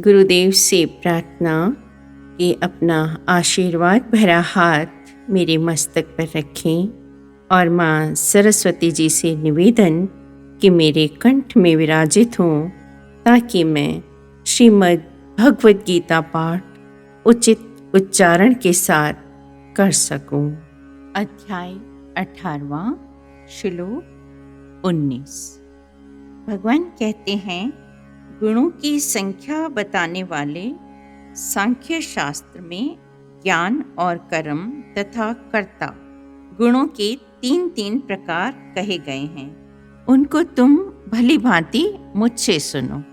गुरुदेव से प्रार्थना कि अपना आशीर्वाद भरा हाथ मेरे मस्तक पर रखें और माँ सरस्वती जी से निवेदन कि मेरे कंठ में विराजित हों ताकि मैं श्रीमद् भगवद गीता पाठ उचित उच्चारण के साथ कर सकूं। अध्याय 18वां, श्लोक 19। भगवान कहते हैं, गुणों की संख्या बताने वाले सांख्य शास्त्र में ज्ञान और कर्म तथा कर्ता गुणों के तीन तीन प्रकार कहे गए हैं। उनको तुम भली भांति मुझसे सुनो।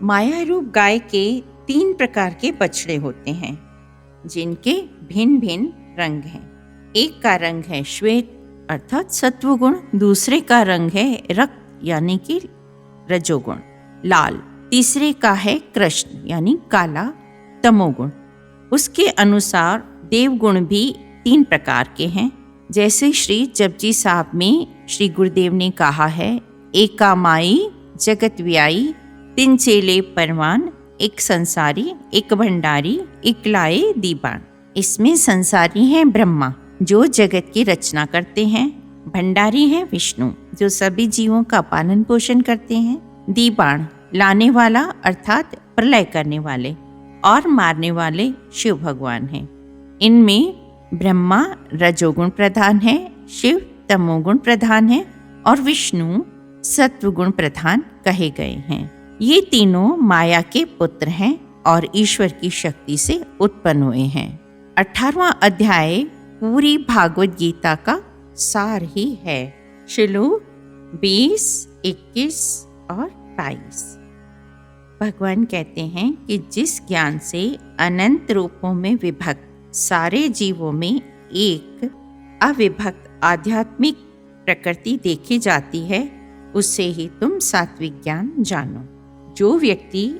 माया रूप गाय के तीन प्रकार के बछड़े होते हैं जिनके भिन्न भिन्न रंग हैं। एक का रंग है श्वेत अर्थात सत्वगुण, दूसरे का रंग है रक्त यानी कि रजोगुण लाल, तीसरे का है कृष्ण यानी काला तमोगुण। उसके अनुसार देवगुण भी तीन प्रकार के हैं। जैसे श्री जपजी साहब में श्री गुरुदेव ने कहा है, एका माई जगत व्याई, तीन चेले परवान, एक संसारी, एक भंडारी, एक लाए दीवान। इसमें संसारी हैं ब्रह्मा जो जगत की रचना करते हैं, भंडारी हैं विष्णु जो सभी जीवों का पालन पोषण करते हैं, दीवान लाने वाला अर्थात प्रलय करने वाले और मारने वाले शिव भगवान हैं। इनमें ब्रह्मा रजोगुण प्रधान है, शिव तमोगुण प्रधान है और विष्णु सत्वगुण प्रधान कहे गए हैं। ये तीनों माया के पुत्र हैं और ईश्वर की शक्ति से उत्पन्न हुए हैं। 18वां अध्याय पूरी भागवत गीता का सार ही है। श्लोक 20, 21 और 22। भगवान कहते हैं कि जिस ज्ञान से अनंत रूपों में विभक्त सारे जीवों में एक अविभक्त आध्यात्मिक प्रकृति देखी जाती है, उससे ही तुम सात्विक ज्ञान जानो। जो व्यक्ति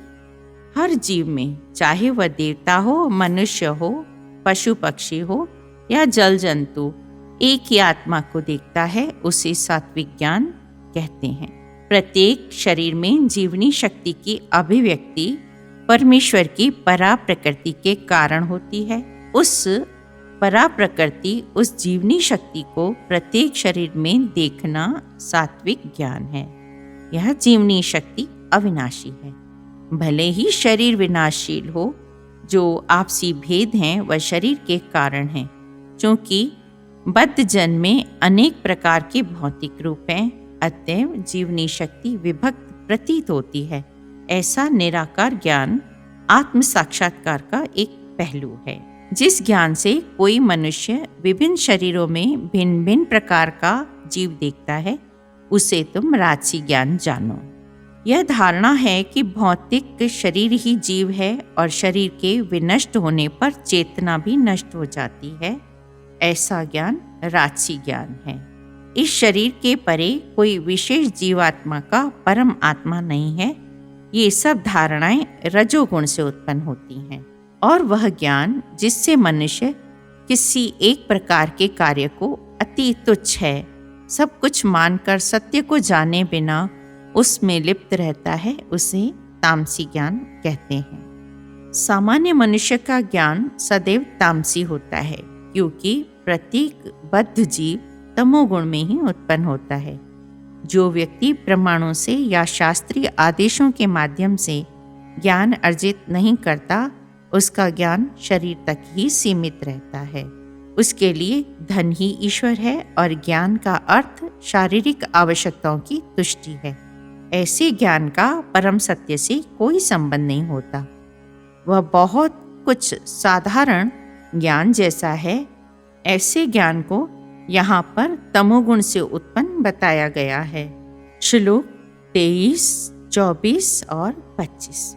हर जीव में, चाहे वह देवता हो, मनुष्य हो, पशु पक्षी हो या जल जंतु, एक ही आत्मा को देखता है, उसे सात्विक ज्ञान कहते हैं। प्रत्येक शरीर में जीवनी शक्ति की अभिव्यक्ति परमेश्वर की परा प्रकृति के कारण होती है। उस परा प्रकृति, उस जीवनी शक्ति को प्रत्येक शरीर में देखना सात्विक ज्ञान है। यह जीवनी शक्ति अविनाशी है। भले ही शरीर विनाशशील हो, जो आपसी भेद हैं वह शरीर के कारण हैं। क्योंकि बद्ध जन्म में अनेक प्रकार के भौतिक रूप हैं, अतएव जीवनी शक्ति विभक्त प्रतीत होती है। ऐसा निराकार ज्ञान आत्म साक्षात्कार का एक पहलू है। जिस ज्ञान से कोई मनुष्य विभिन्न शरीरों में भिन्न भिन्न प्रकार का जीव देखता है, उसे तुम राजसी ज्ञान जानो। यह धारणा है कि भौतिक शरीर ही जीव है और शरीर के विनष्ट होने पर चेतना भी नष्ट हो जाती है, ऐसा ज्ञान राजसी ज्ञान है। इस शरीर के परे कोई विशेष जीवात्मा का परम आत्मा नहीं है। ये सब धारणाएं रजोगुण से उत्पन्न होती हैं और वह ज्ञान जिससे मनुष्य किसी एक प्रकार के कार्य को अति तुच्छ है, सब कुछ मानकर सत्य को जाने बिना उसमें लिप्त रहता है, उसे तामसी ज्ञान कहते हैं। सामान्य मनुष्य का ज्ञान सदैव तामसी होता है क्योंकि प्रत्येक बद्ध जीव तमोगुण में ही उत्पन्न होता है। जो व्यक्ति प्रमाणों से या शास्त्रीय आदेशों के माध्यम से ज्ञान अर्जित नहीं करता, उसका ज्ञान शरीर तक ही सीमित रहता है। उसके लिए धन ही ईश्वर है और ज्ञान का अर्थ शारीरिक आवश्यकताओं की तुष्टि है। ऐसे ज्ञान का परम सत्य से कोई संबंध नहीं होता। वह बहुत कुछ साधारण ज्ञान जैसा है। ऐसे ज्ञान को यहाँ पर तमोगुण से उत्पन्न बताया गया है। श्लोक 23, 24 और 25।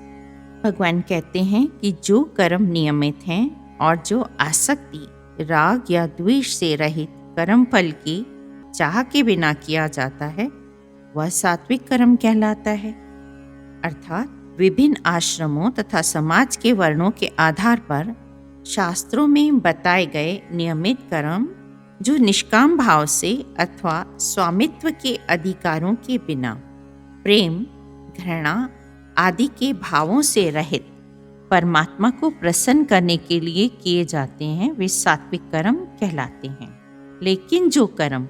भगवान कहते हैं कि जो कर्म नियमित हैं और जो आसक्ति राग या द्वेष से रहित कर्म फल की चाह के बिना किया जाता है, वह सात्विक कर्म कहलाता है। अर्थात विभिन्न आश्रमों तथा समाज के वर्णों के आधार पर शास्त्रों में बताए गए नियमित कर्म जो निष्काम भाव से अथवा स्वामित्व के अधिकारों के बिना प्रेम, घृणा आदि के भावों से रहित परमात्मा को प्रसन्न करने के लिए किए जाते हैं वे सात्विक कर्म कहलाते हैं। लेकिन जो कर्म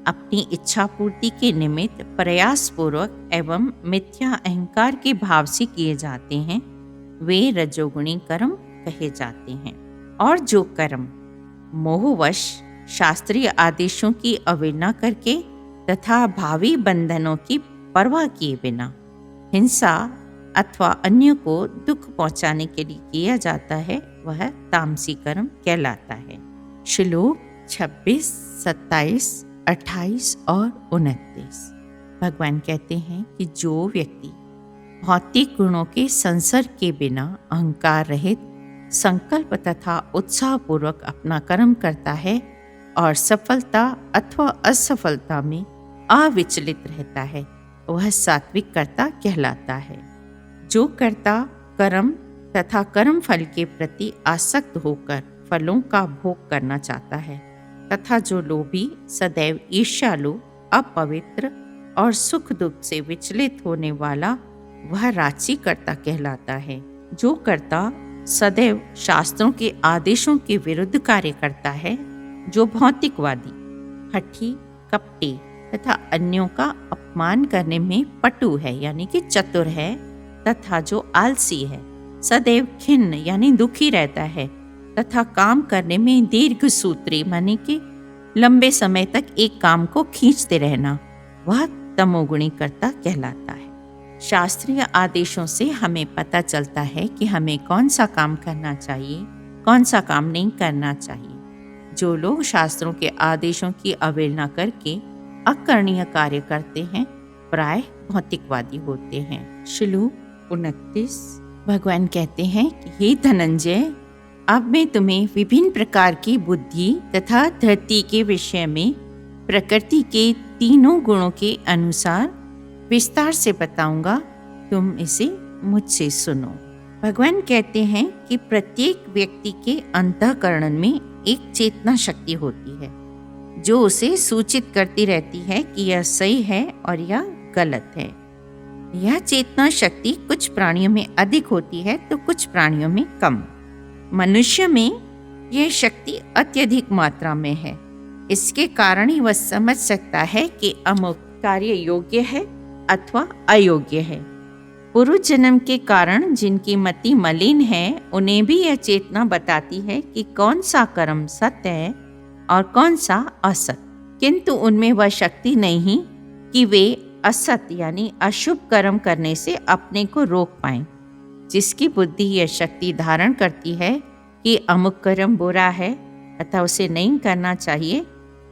अपनी इच्छा पूर्ति के निमित्त प्रयासपूर्वक एवं मिथ्या अहंकार के भाव से किए जाते हैं वे रजोगुणी कर्म कहे जाते हैं। और जो कर्म मोहवश शास्त्रीय आदेशों की अवहेलना करके तथा भावी बंधनों की परवाह किए बिना हिंसा अथवा अन्य को दुख पहुंचाने के लिए किया जाता है वह तामसी कर्म कहलाता है। श्लोक 26, 27, 28 और 29। भगवान कहते हैं कि जो व्यक्ति भौतिक गुणों के संसर्ग के बिना अहंकार रहित संकल्प तथा उत्साहपूर्वक अपना कर्म करता है और सफलता अथवा असफलता में अविचलित रहता है वह सात्विक कर्ता कहलाता है। जो कर्ता कर्म तथा कर्म फल के प्रति आसक्त होकर फलों का भोग करना चाहता है तथा जो लोभी सदैव ईर्ष्यालु अपवित्र और सुख दुख से विचलित होने वाला वह राजसी कर्ता कहलाता है। जो कर्ता सदैव शास्त्रों के आदेशों के विरुद्ध कार्य करता है, जो भौतिकवादी हठी कपटी तथा अन्यों का अपमान करने में पटु है यानी कि चतुर है तथा जो आलसी है सदैव खिन्न यानी दुखी रहता है तथा काम करने में दीर्घ सूत्री माने कि लंबे समय तक एक काम को खींचते रहना वह तमोगुणी कर्ता कहलाता है। शास्त्रीय आदेशों से हमें पता चलता है कि हमें कौन सा काम करना चाहिए कौन सा काम नहीं करना चाहिए। जो लोग शास्त्रों के आदेशों की अवहेलना करके अकरणीय कार्य करते हैं प्राय भौतिकवादी होते हैं। श्लोक 29। भगवान कहते हैं कि हे धनंजय अब मैं तुम्हें विभिन्न प्रकार की बुद्धि तथा धरती के विषय में प्रकृति के तीनों गुणों के अनुसार विस्तार से बताऊंगा, तुम इसे मुझसे सुनो। भगवान कहते हैं कि प्रत्येक व्यक्ति के अंतःकरण में एक चेतना शक्ति होती है जो उसे सूचित करती रहती है कि यह सही है और यह गलत है। यह चेतना शक्ति कुछ प्राणियों में अधिक होती है तो कुछ प्राणियों में कम। मनुष्य में यह शक्ति अत्यधिक मात्रा में है। इसके कारण ही वह समझ सकता है कि अमुक कार्य योग्य है अथवा अयोग्य है। पूर्व जन्म के कारण जिनकी मति मलिन है उन्हें भी यह चेतना बताती है कि कौन सा कर्म सत्य है और कौन सा असत, किंतु उनमें वह शक्ति नहीं कि वे असत यानी अशुभ कर्म करने से अपने को रोक पाएं। जिसकी बुद्धि यह शक्ति धारण करती है कि अमुक कर्म बुरा है अतः उसे नहीं करना चाहिए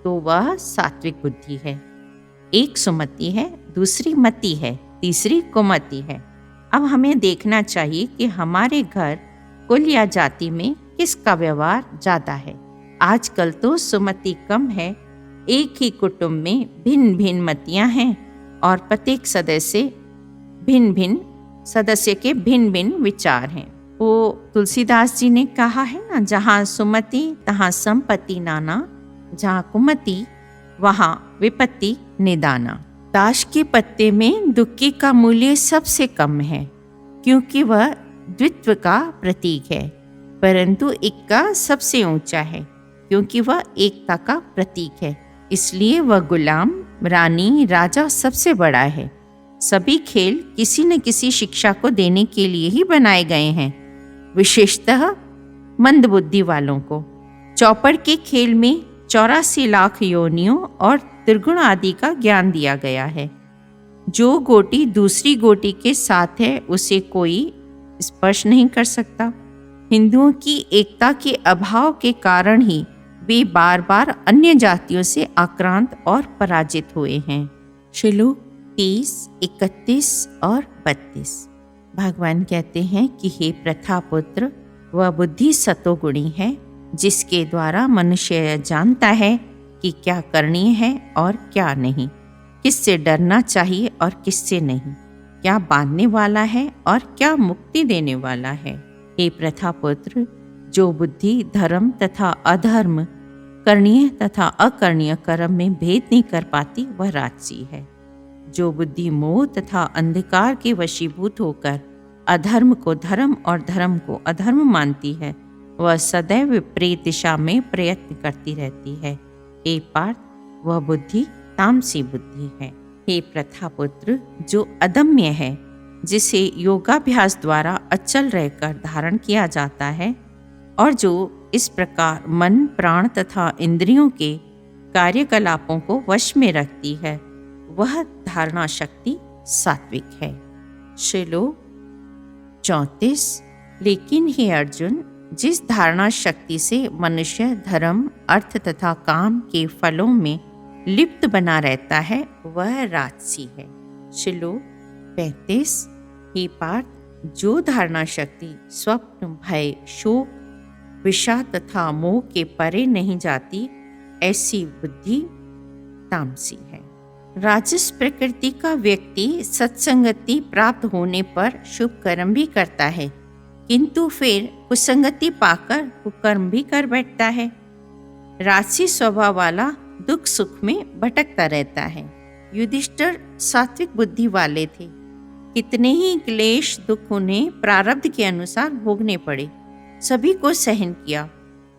तो वह सात्विक बुद्धि है। एक सुमति है, दूसरी मति है, तीसरी कुमति है। अब हमें देखना चाहिए कि हमारे घर कुल या जाति में किसका व्यवहार ज्यादा है। आजकल तो सुमति कम है, एक ही कुटुंब में भिन्न भिन्न मतियां हैं और प्रत्येक सदस्य के भिन्न भिन्न विचार हैं। वो तुलसीदास जी ने कहा है ना, जहाँ सुमति तहाँ संपत्ति नाना, जहाँ कुमति वहाँ विपत्ति निदाना। ताश के पत्ते में दुक्की का मूल्य सबसे कम है क्योंकि वह द्वित्व का प्रतीक है, परंतु इक्का सबसे ऊंचा है क्योंकि वह एकता का प्रतीक है। इसलिए वह गुलाम, रानी, राजा सबसे बड़ा है। सभी खेल किसी न किसी शिक्षा को देने के लिए ही बनाए गए हैं, विशेषतः मंदबुद्धि वालों को। चौपड़ के खेल में 84 लाख योनियों और त्रिगुण आदि का ज्ञान दिया गया है। जो गोटी दूसरी गोटी के साथ है उसे कोई स्पर्श नहीं कर सकता। हिंदुओं की एकता के अभाव के कारण ही वे बार बार अन्य जातियों से आक्रांत और पराजित हुए हैं। श्लोक 30, 31 और 32। भगवान कहते हैं कि हे प्रथा पुत्र, वह बुद्धि सतोगुणी है जिसके द्वारा मनुष्य जानता है कि क्या करणीय है और क्या नहीं, किससे डरना चाहिए और किससे नहीं, क्या बांधने वाला है और क्या मुक्ति देने वाला है। हे प्रथा पुत्र, जो बुद्धि धर्म तथा अधर्म, करणीय तथा अकरणीय कर्म में भेद नहीं कर पाती वह राजसी है। जो बुद्धि मोह तथा अंधकार के वशीभूत होकर अधर्म को धर्म और धर्म को अधर्म मानती है, वह सदैव विपरीत दिशा में प्रयत्न करती रहती है। हे पार्थ, वह बुद्धि तामसी बुद्धि है। हे प्रथापुत्र, जो अदम्य है, जिसे योगाभ्यास द्वारा अचल रहकर धारण किया जाता है और जो इस प्रकार मन, प्राण तथा इंद्रियों के कार्यकलापों को वश में रखती है, वह धारणा शक्ति सात्विक है। श्लोक 34। लेकिन हे अर्जुन, जिस धारणा शक्ति से मनुष्य धर्म, अर्थ तथा काम के फलों में लिप्त बना रहता है, वह राजसी है। श्लोक 35। हे पार्थ, जो धारणा शक्ति स्वप्न, भय, शोक, विषाद तथा मोह के परे नहीं जाती, ऐसी बुद्धि तामसी है। राजस प्रकृति का व्यक्ति सत्संगति प्राप्त होने पर शुभ कर्म भी करता है, किंतु फिर कुसंगति पाकर कुकर्म भी कर बैठता है। राजसी स्वभाव वाला दुख सुख में भटकता रहता है। युधिष्ठिर सात्विक बुद्धि वाले थे। कितने ही क्लेश दुख उन्हें प्रारब्ध के अनुसार भोगने पड़े, सभी को सहन किया,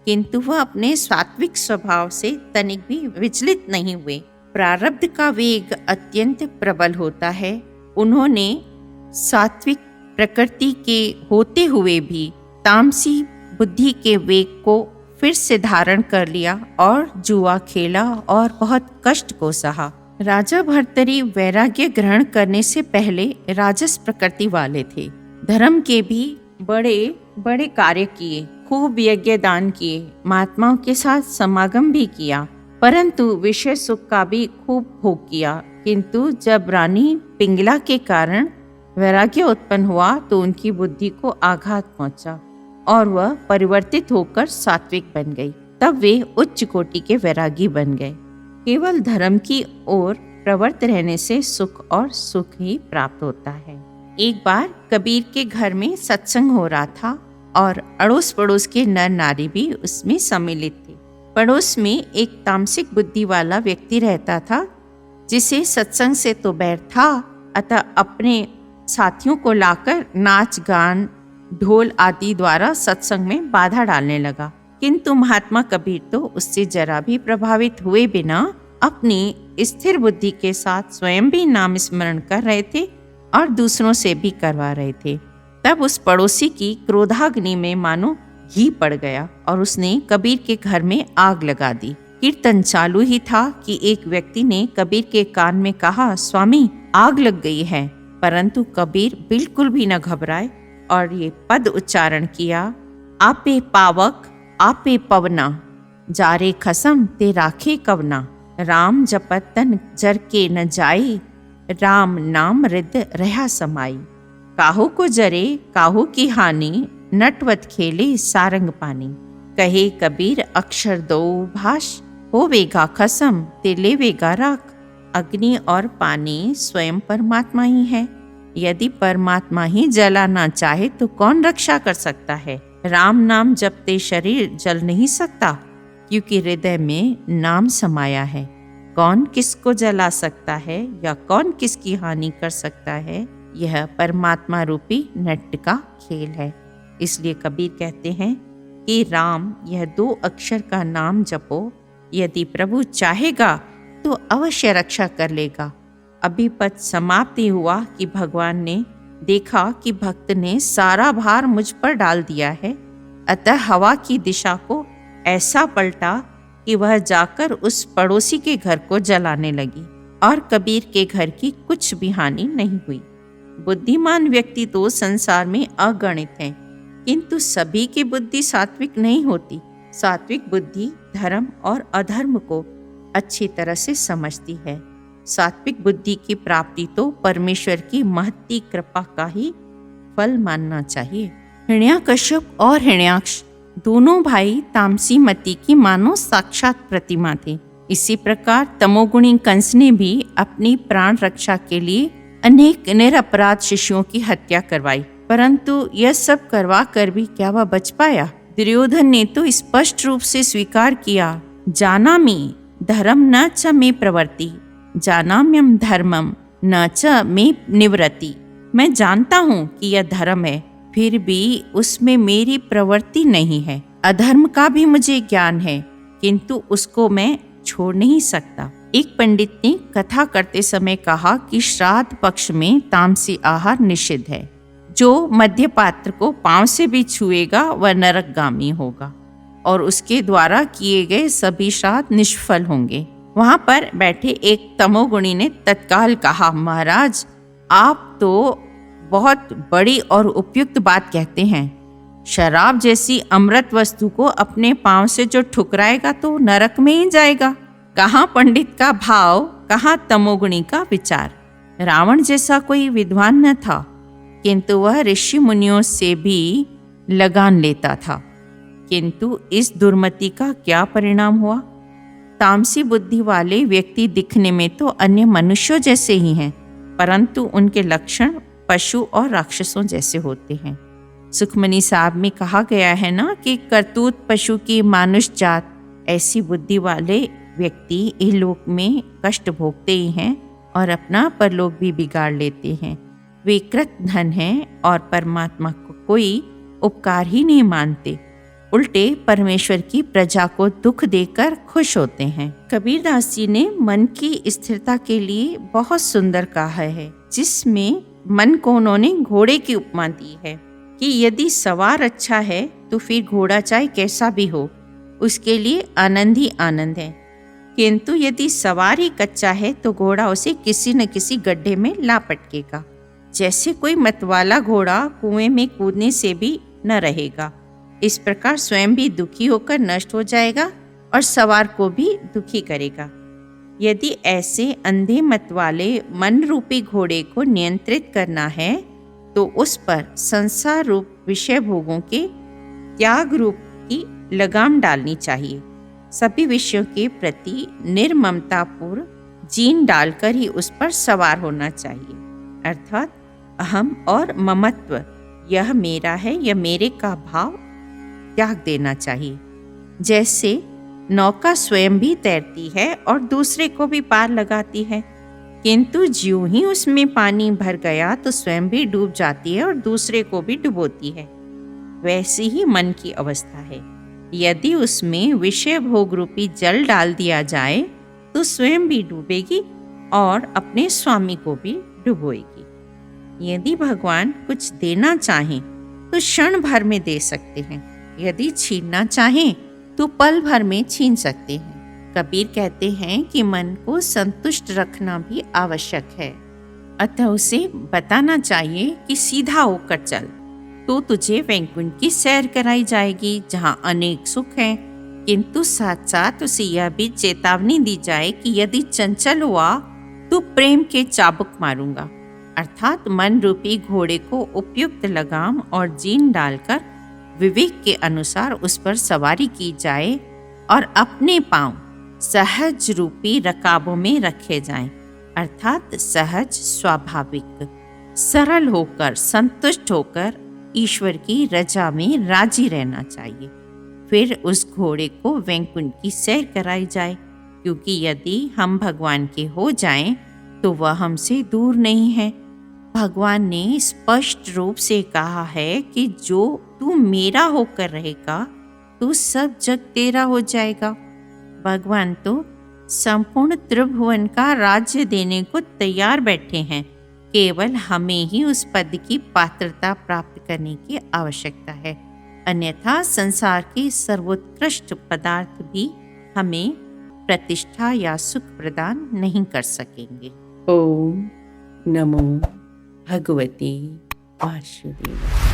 किंतु वह अपने सात्विक स्वभाव से तनिक भी विचलित नहीं हुए। प्रारब्ध का वेग अत्यंत प्रबल होता है। उन्होंने सात्विक प्रकृति के होते हुए भी तामसी बुद्धि के वेग को फिर से धारण कर लिया और जुआ खेला और बहुत कष्ट को सहा। राजा भर्तरी वैराग्य ग्रहण करने से पहले राजस प्रकृति वाले थे। धर्म के भी बड़े बड़े कार्य किए, खूब यज्ञ दान किए, महात्माओं के साथ समागम भी किया, परंतु विषय सुख का भी खूब भोग किया। किंतु जब रानी पिंगला के कारण वैराग्य उत्पन्न हुआ तो उनकी बुद्धि को आघात पहुंचा और वह परिवर्तित होकर सात्विक बन गई। तब वे उच्च कोटि के वैरागी बन गए। केवल धर्म की ओर प्रवृत्त रहने से सुख और सुख ही प्राप्त होता है। एक बार कबीर के घर में सत्संग हो रहा था और अड़ोस पड़ोस के नर नारी भी उसमें सम्मिलित थे। पड़ोस में एक तामसिक बुद्धि वाला व्यक्ति रहता था, जिसे सत्संग से तो बैर था, अतः अपने साथियों को लाकर नाच गान, ढोल आदि द्वारा सत्संग में बाधा डालने लगा। किंतु महात्मा कबीर तो उससे जरा भी प्रभावित हुए बिना अपनी स्थिर बुद्धि के साथ स्वयं भी नाम स्मरण कर रहे थे और दूसरों से भी करवा रहे थे। तब उस पड़ोसी की क्रोधाग्नि में मानो घी पड़ गया और उसने कबीर के घर में आग लगा दी। कीर्तन चालू ही था कि एक व्यक्ति ने कबीर के कान में कहा, स्वामी आग लग गई है। परंतु कबीर बिल्कुल भी न घबराए और ये पद उच्चारण किया, आपे पावक आपे पवना, जारे खसम ते राखे कवना, राम जपत तन जर के न जाई, राम नाम रिद रहा समाई, काहू को जरे काहू की हानि, नटवत खेले सारंग पानी, कहे कबीर अक्षर दो भाष, होवेगा खसम ते लेवेगा राख। अग्नि और पानी स्वयं परमात्मा ही है। यदि परमात्मा ही जलाना चाहे तो कौन रक्षा कर सकता है। राम नाम जपते शरीर जल नहीं सकता, क्योंकि हृदय में नाम समाया है। कौन किसको जला सकता है या कौन किसकी हानि कर सकता है, यह परमात्मा रूपी नट का खेल है। इसलिए कबीर कहते हैं कि राम, यह 2 अक्षर का नाम जपो, यदि प्रभु चाहेगा तो अवश्य रक्षा कर लेगा। अभी पद समाप्ति हुआ कि भगवान ने देखा कि भक्त ने सारा भार मुझ पर डाल दिया है, अतः हवा की दिशा को ऐसा पलटा कि वह जाकर उस पड़ोसी के घर को जलाने लगी और कबीर के घर की कुछ भी हानि नहीं हुई। बुद्धिमान व्यक्ति तो संसार में अगणित हैं, किंतु सभी की बुद्धि सात्विक नहीं होती। सात्विक बुद्धि धर्म और अधर्म को अच्छी तरह से समझती है। सात्विक बुद्धि की प्राप्ति तो परमेश्वर की महती कृपा का ही फल मानना चाहिए। हिरण्याकश्यप और हिरण्याक्ष दोनों भाई तामसी मति की मानो साक्षात प्रतिमा थे। इसी प्रकार तमोगुणी कंस ने भी अपनी प्राण रक्षा के लिए अनेक निरपराध शिष्यों की हत्या करवाई, परंतु यह सब करवा कर भी क्या वह बच पाया? दुर्योधन ने तो स्पष्ट रूप से स्वीकार किया, जानामि धर्म न च मे प्रवर्ति, जानाम्यम धर्मम न च मे निवृत्ति। मैं जानता हूँ कि यह धर्म है, फिर भी उसमें मेरी प्रवृत्ति नहीं है। अधर्म का भी मुझे ज्ञान है, किंतु उसको मैं छोड़ नहीं सकता। एक पंडित ने कथा करते समय कहा कि श्राद्ध पक्ष में तामसी आहार निषिद्ध है। जो मध्य पात्र को पांव से भी छुएगा वह नरकगामी होगा और उसके द्वारा किए गए सभी श्राद्ध निष्फल होंगे। वहां पर बैठे एक तमोगुणी ने तत्काल कहा, महाराज आप तो बहुत बड़ी और उपयुक्त बात कहते हैं। शराब जैसी अमृत वस्तु को अपने पांव से जो ठुकराएगा तो नरक में ही जाएगा। कहाँ पंडित का भाव, कहाँ तमोगुणी का विचार। रावण जैसा कोई विद्वान न था, किंतु वह ऋषि मुनियों से भी लगान लेता था। किंतु इस दुर्मति का क्या परिणाम हुआ? तामसी बुद्धि वाले व्यक्ति दिखने में तो अन्य मनुष्यों जैसे ही हैं, परंतु उनके लक्षण पशु और राक्षसों जैसे होते हैं। सुखमनी साहब में कहा गया है ना कि करतूत पशु की मानुष जात। ऐसी बुद्धि वाले व्यक्ति इहलोक में कष्ट भोगते ही हैं और अपना परलोक भी बिगाड़ लेते हैं। वे कृत धन हैं और परमात्मा को कोई उपकार ही नहीं मानते, उल्टे परमेश्वर की प्रजा को दुख देकर खुश होते हैं। कबीरदास जी ने मन की स्थिरता के लिए बहुत सुंदर कहा है, जिसमें मन को उन्होंने घोड़े की उपमा दी है कि यदि सवार अच्छा है तो फिर घोड़ा चाहे कैसा भी हो उसके लिए आनंद ही आनंद है, किंतु यदि सवार ही कच्चा है तो घोड़ा उसे किसी न किसी गड्ढे में ला पटकेगा। जैसे कोई मतवाला घोड़ा कुएं में कूदने से भी न रहेगा, इस प्रकार स्वयं भी दुखी होकर नष्ट हो जाएगा और सवार को भी दुखी करेगा। यदि ऐसे अंधे मत वाले मन रूपी घोड़े को नियंत्रित करना है तो उस पर संसार रूप विषय भोगों के त्याग रूप की लगाम डालनी चाहिए। सभी विषयों के प्रति निर्ममतापूर्व जीन डालकर ही उस पर सवार होना चाहिए, अर्थात अहम और ममत्व, यह मेरा है, यह मेरे का भाव त्याग देना चाहिए। जैसे नौका स्वयं भी तैरती है और दूसरे को भी पार लगाती है, किंतु ज्यों ही उसमें पानी भर गया तो स्वयं भी डूब जाती है और दूसरे को भी डुबोती है। वैसी ही मन की अवस्था है। यदि उसमें विषय भोग रूपी जल डाल दिया जाए तो स्वयं भी डूबेगी और अपने स्वामी को भी डुबोएगी। यदि भगवान कुछ देना चाहें तो क्षण भर में दे सकते हैं, यदि छीनना चाहें तो पल भर में छीन सकते हैं। कबीर कहते हैं कि मन को संतुष्ट रखना भी आवश्यक है, अतः उसे बताना चाहिए कि सीधा होकर चल तो तुझे वैकुंठ की सैर कराई जाएगी जहाँ अनेक सुख हैं, किंतु साथ साथ उसे यह भी चेतावनी दी जाए कि यदि चंचल हुआ तो प्रेम के चाबुक मारूंगा, अर्थात मन रूपी घोड़े को उपयुक्त लगाम और जीन डालकर विवेक के अनुसार उस पर सवारी की जाए और अपने पांव सहज रूपी रकाबों में रखे जाएं, अर्थात सहज स्वाभाविक सरल होकर संतुष्ट होकर ईश्वर की रजा में राजी रहना चाहिए। फिर उस घोड़े को वैकुंठ की सैर कराई जाए, क्योंकि यदि हम भगवान के हो जाएं तो वह हमसे दूर नहीं है। भगवान ने स्पष्ट रूप से कहा है कि जो तू मेरा होकर रहेगा तो सब जग तेरा हो जाएगा। भगवान तो संपूर्ण त्रिभुवन का राज्य देने को तैयार बैठे हैं, केवल हमें ही उस पद की पात्रता प्राप्त करने की आवश्यकता है, अन्यथा संसार के सर्वोत्कृष्ट पदार्थ भी हमें प्रतिष्ठा या सुख प्रदान नहीं कर सकेंगे। ओम नमो भगवते वासुदेवाय।